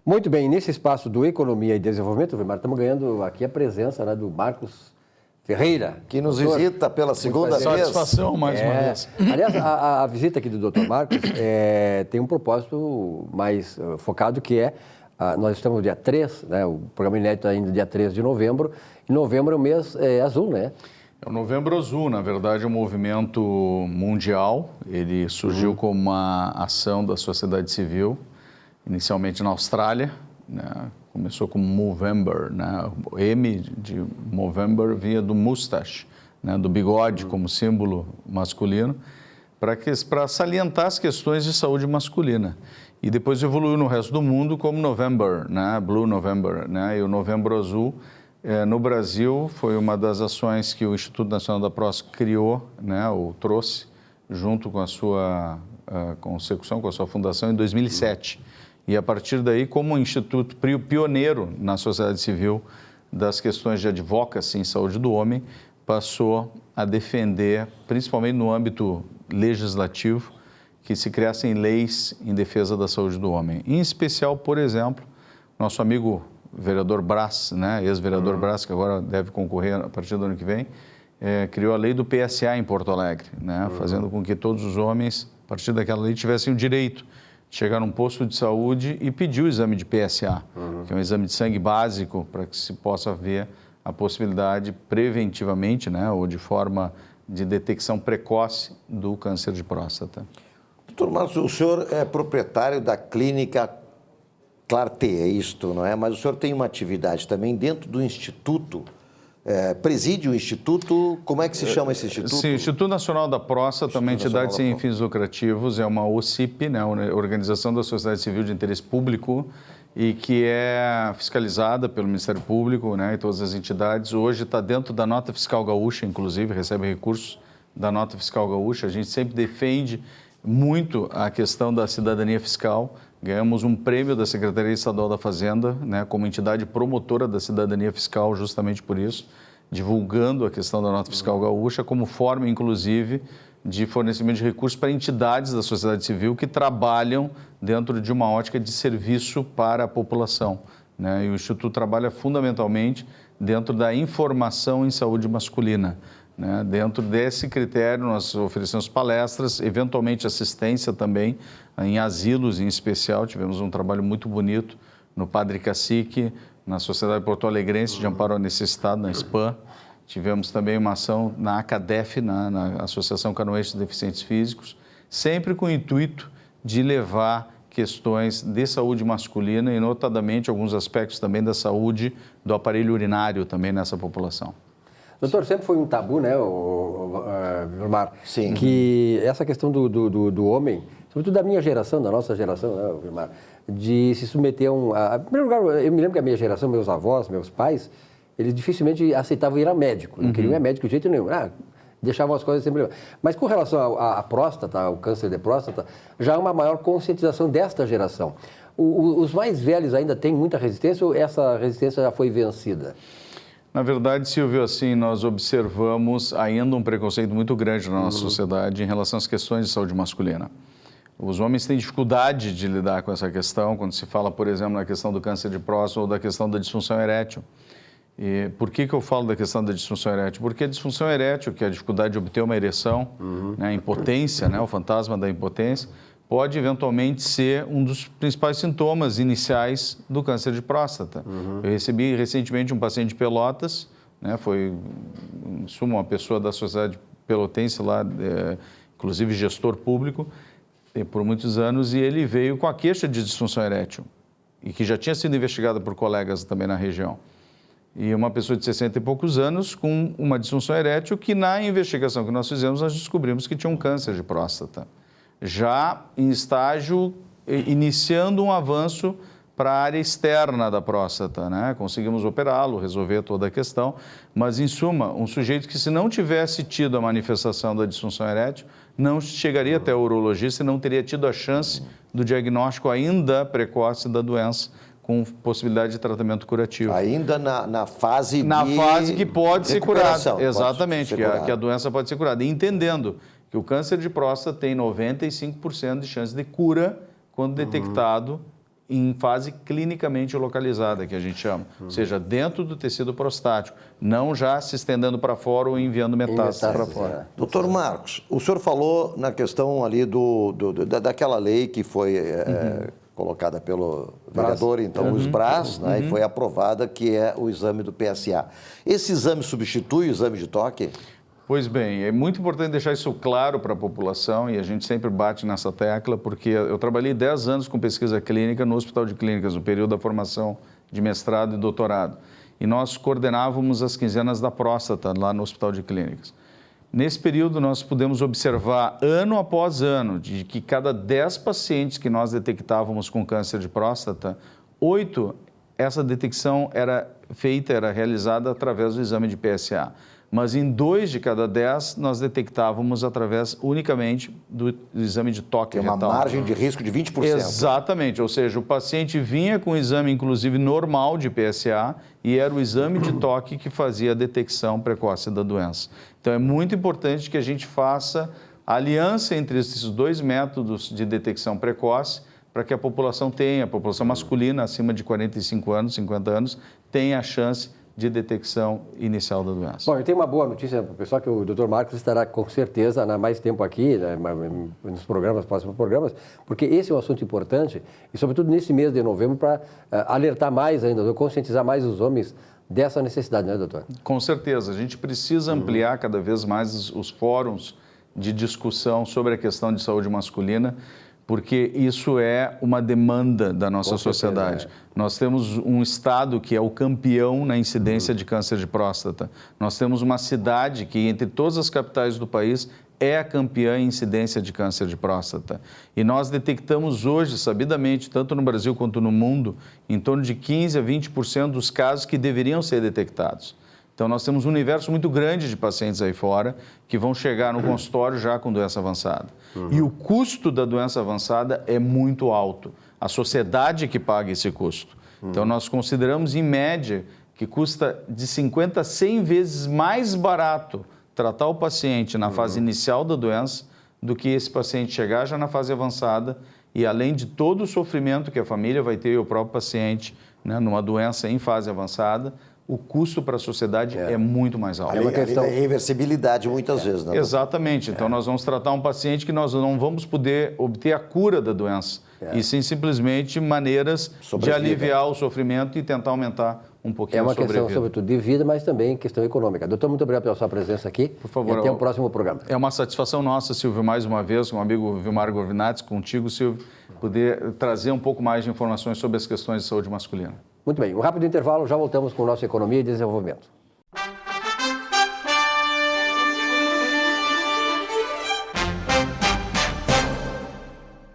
Muito bem, nesse espaço do Economia e Desenvolvimento, Vilmar, estamos ganhando aqui a presença, né, do Marcos Ferreira. Que nos visita pela segunda vez. Satisfação, mais uma vez. Aliás, a visita aqui do Dr. Marcos tem um propósito mais focado, que é, nós estamos no dia 3, né, o programa inédito ainda dia 3 de novembro, e novembro é o mês azul, né? É o Novembro Azul, na verdade, é um movimento mundial. Ele surgiu como uma ação da sociedade civil, inicialmente na Austrália, né? Começou como Movember, né? O M de Movember vinha do mustache, né? Do bigode como símbolo masculino, para salientar as questões de saúde masculina. E depois evoluiu no resto do mundo como November, né? Blue November, né? E o Novembro Azul, no Brasil, foi uma das ações que o Instituto Nacional da Próstata criou, né? Ou trouxe, junto com a sua consecução, com a sua fundação, em 2007. E a partir daí, como um instituto pioneiro na sociedade civil das questões de advocacy em saúde do homem, passou a defender, principalmente no âmbito legislativo, que se criassem leis em defesa da saúde do homem. Em especial, por exemplo, nosso amigo vereador Brás, né, ex-vereador Brás, que agora deve concorrer a partir do ano que vem, criou a lei do PSA em Porto Alegre, né, fazendo com que todos os homens, a partir daquela lei, tivessem o direito de chegar num posto de saúde e pedir o exame de PSA, que é um exame de sangue básico para que se possa ver a possibilidade preventivamente, né, ou de forma de detecção precoce do câncer de próstata. Doutor Marcos, o senhor é proprietário da clínica Clarté, é isto, não é? Mas o senhor tem uma atividade também dentro do Instituto, preside o Instituto, como é que se chama esse Instituto? Sim, Instituto Nacional da Próstata, uma entidade sem fins lucrativos, é uma OCIP, né, Organização da Sociedade Civil de Interesse Público, e que é fiscalizada pelo Ministério Público, né, e todas as entidades. Hoje está dentro da Nota Fiscal Gaúcha, inclusive, recebe recursos da Nota Fiscal Gaúcha. A gente sempre defende muito a questão da cidadania fiscal. Ganhamos um prêmio da Secretaria Estadual da Fazenda, né, como entidade promotora da cidadania fiscal, justamente por isso, divulgando a questão da Nota Fiscal Gaúcha como forma, inclusive, de fornecimento de recursos para entidades da sociedade civil que trabalham dentro de uma ótica de serviço para a população, né? E o Instituto trabalha fundamentalmente dentro da informação em saúde masculina, né? Dentro desse critério, nós oferecemos palestras, eventualmente assistência também em asilos, em especial. Tivemos um trabalho muito bonito no Padre Cacique, na Sociedade Porto Alegrense de Amparo ao Necessitado, na SPAM. Tivemos também uma ação na ACADEF, na Associação Canoense de Deficientes Físicos, sempre com o intuito de levar questões de saúde masculina e, notadamente, alguns aspectos também da saúde do aparelho urinário também nessa população. Doutor, sempre foi um tabu, né, Vilmar? Sim. Que essa questão do homem, sobretudo da minha geração, da nossa geração, né, Vilmar, de se submeter a... Em primeiro lugar, eu me lembro que a minha geração, meus avós, meus pais, eles dificilmente aceitavam ir a médico, não queriam ir a médico de jeito nenhum. Deixavam as coisas sempre... Mas com relação à próstata, ao câncer de próstata, já há uma maior conscientização desta geração. Os mais velhos ainda têm muita resistência ou essa resistência já foi vencida? Na verdade, Silvio, assim, nós observamos ainda um preconceito muito grande na nossa sociedade em relação às questões de saúde masculina. Os homens têm dificuldade de lidar com essa questão, quando se fala, por exemplo, na questão do câncer de próstata ou da questão da disfunção erétil. E por que eu falo da questão da disfunção erétil? Porque a disfunção erétil, que é a dificuldade de obter uma ereção, né, a impotência, né, o fantasma da impotência, pode eventualmente ser um dos principais sintomas iniciais do câncer de próstata. Eu recebi recentemente um paciente de Pelotas, né, foi, em suma, uma pessoa da sociedade pelotense lá, inclusive gestor público, por muitos anos, e ele veio com a queixa de disfunção erétil, e que já tinha sido investigada por colegas também na região. E uma pessoa de 60 e poucos anos com uma disfunção erétil que, na investigação que nós fizemos, nós descobrimos que tinha um câncer de próstata. Já em estágio, iniciando um avanço para a área externa da próstata, né? Conseguimos operá-lo, resolver toda a questão, mas, em suma, um sujeito que, se não tivesse tido a manifestação da disfunção erétil, não chegaria até o urologista e não teria tido a chance do diagnóstico ainda precoce da doença, com possibilidade de tratamento curativo. Ainda na fase que pode ser curada. Exatamente, que a doença pode ser curada. E entendendo que o câncer de próstata tem 95% de chance de cura quando detectado em fase clinicamente localizada, que a gente chama, ou seja, dentro do tecido prostático, não já se estendendo para fora ou enviando metástases para fora. Doutor Marcos, o senhor falou na questão ali daquela lei que foi colocada pelo vereador, então, Luiz Braz, né, e foi aprovada, que é o exame do PSA. Esse exame substitui o exame de toque? Pois bem, é muito importante deixar isso claro para a população e a gente sempre bate nessa tecla, porque eu trabalhei 10 anos com pesquisa clínica no Hospital de Clínicas, no período da formação de mestrado e doutorado. E nós coordenávamos as quinzenas da próstata lá no Hospital de Clínicas. Nesse período, nós pudemos observar, ano após ano, de que cada 10 pacientes que nós detectávamos com câncer de próstata, 8, essa detecção era realizada através do exame de PSA. Mas em 2 de cada 10, nós detectávamos unicamente do exame de toque retal. Tem uma margem de risco de 20%. Exatamente, ou seja, o paciente vinha com o exame, inclusive, normal de PSA e era o exame de toque que fazia a detecção precoce da doença. Então, é muito importante que a gente faça a aliança entre esses 2 métodos de detecção precoce para que a população masculina acima de 45 anos, 50 anos, tenha a chance de detecção inicial da doença. Bom, eu tenho uma boa notícia para o pessoal, que o Dr. Marcos estará com certeza mais tempo aqui, né, nos próximos programas, porque esse é um assunto importante e, sobretudo, nesse mês de novembro, para alertar mais ainda, conscientizar mais os homens dessa necessidade, né, doutor? Com certeza. A gente precisa ampliar cada vez mais os fóruns de discussão sobre a questão de saúde masculina, porque isso é uma demanda da nossa sociedade. Nós temos um estado que é o campeão na incidência de câncer de próstata. Nós temos uma cidade que, entre todas as capitais do país, é a campeã em incidência de câncer de próstata. E nós detectamos hoje, sabidamente, tanto no Brasil quanto no mundo, em torno de 15% a 20% dos casos que deveriam ser detectados. Então, nós temos um universo muito grande de pacientes aí fora que vão chegar no consultório já com doença avançada. E o custo da doença avançada é muito alto. A sociedade que paga esse custo. Então, nós consideramos, em média, que custa de 50 a 100 vezes mais barato tratar o paciente na fase inicial da doença do que esse paciente chegar já na fase avançada e, além de todo o sofrimento que a família vai ter e o próprio paciente, né, numa doença em fase avançada, o custo para a sociedade é muito mais alto. É uma questão de reversibilidade muitas vezes, né? Exatamente. Então, nós vamos tratar um paciente que nós não vamos poder obter a cura da doença, e sim simplesmente maneiras de aliviar o sofrimento e tentar aumentar um pouquinho a sobrevida. É uma questão, sobretudo, de vida, mas também questão econômica. Doutor, muito obrigado pela sua presença aqui. Por favor. E até o próximo programa. É uma satisfação nossa, Silvio, mais uma vez, com o amigo Vilmar Gorvinati, contigo, Silvio, poder trazer um pouco mais de informações sobre as questões de saúde masculina. Muito bem, um rápido intervalo, já voltamos com o nosso Economia e Desenvolvimento.